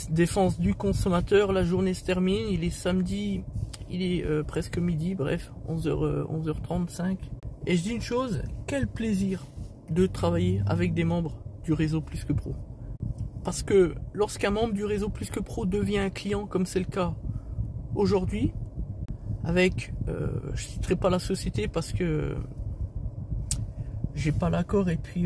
Défense du consommateur, la journée se termine, il est samedi, il est presque midi, bref, 11h35. Et je dis une chose, quel plaisir de travailler avec des membres du réseau Plus Que Pro. Parce que lorsqu'un membre du réseau Plus Que Pro devient un client, comme c'est le cas aujourd'hui, avec, je citerai pas la société parce que j'ai pas l'accord et puis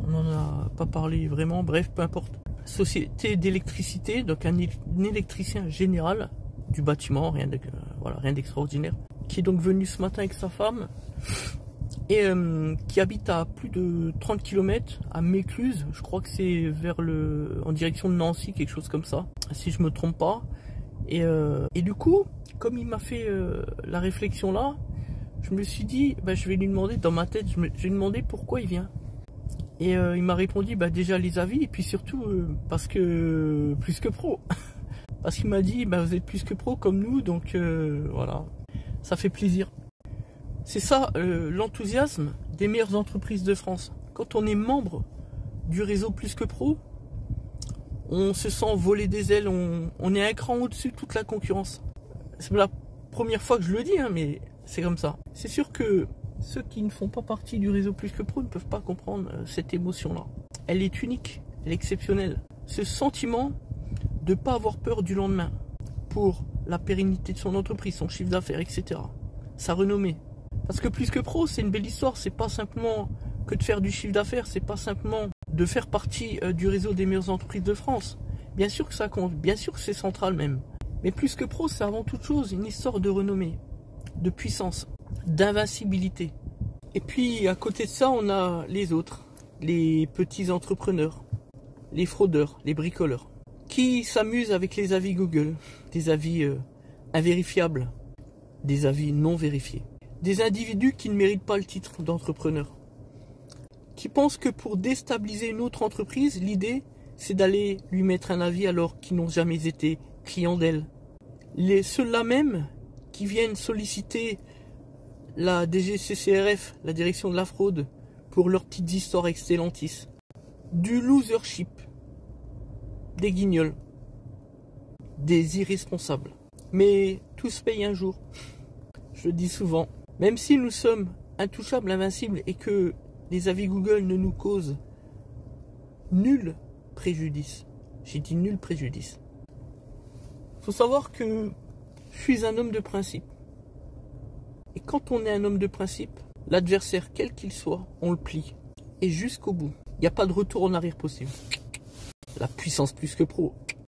on n'en a pas parlé vraiment, bref, peu importe. Société d'électricité, donc un électricien général du bâtiment, rien d'extraordinaire, qui est donc venu ce matin avec sa femme et qui habite à plus de 30 km à Mécluse, je crois que c'est en direction de Nancy, quelque chose comme ça, si je me trompe pas. Et du coup, comme il m'a fait la réflexion là, je me suis dit, bah, je vais lui demander, dans ma tête, je vais lui demander pourquoi il vient. Et il m'a répondu, bah, déjà les avis, et puis surtout parce que Plus Que Pro. Parce qu'il m'a dit, bah, vous êtes Plus Que Pro comme nous, donc voilà, ça fait plaisir. C'est ça l'enthousiasme des meilleures entreprises de France. Quand on est membre du réseau Plus Que Pro, on se sent voler des ailes, on est un cran au-dessus de toute la concurrence. C'est la première fois que je le dis, hein, mais c'est comme ça. C'est sûr que ceux qui ne font pas partie du réseau Plus Que Pro ne peuvent pas comprendre cette émotion-là. Elle est unique, elle est exceptionnelle. Ce sentiment de ne pas avoir peur du lendemain pour la pérennité de son entreprise, son chiffre d'affaires, etc. Sa renommée. Parce que Plus Que Pro, c'est une belle histoire. C'est pas simplement que de faire du chiffre d'affaires, c'est pas simplement de faire partie du réseau des meilleures entreprises de France. Bien sûr que ça compte, bien sûr que c'est central même. Mais Plus Que Pro, c'est avant toute chose une histoire de renommée, de puissance, d'invincibilité. Et puis à côté de ça, on a les autres, les petits entrepreneurs, les fraudeurs, les bricoleurs, qui s'amusent avec les avis Google, des avis invérifiables, des avis non vérifiés. Des individus qui ne méritent pas le titre d'entrepreneur, qui pensent que pour déstabiliser une autre entreprise, l'idée c'est d'aller lui mettre un avis alors qu'ils n'ont jamais été clients d'elle. Ceux-là même qui viennent solliciter la DGCCRF, la direction de la fraude, pour leurs petites histoires excellentis. Du losership, des guignols, des irresponsables. Mais tout se paye un jour, je le dis souvent. Même si nous sommes intouchables, invincibles et que les avis Google ne nous causent nul préjudice. J'ai dit nul préjudice. Faut savoir que je suis un homme de principe. Et quand on est un homme de principe, l'adversaire, quel qu'il soit, on le plie. Et jusqu'au bout. Il n'y a pas de retour en arrière possible. La puissance Plus Que Pro.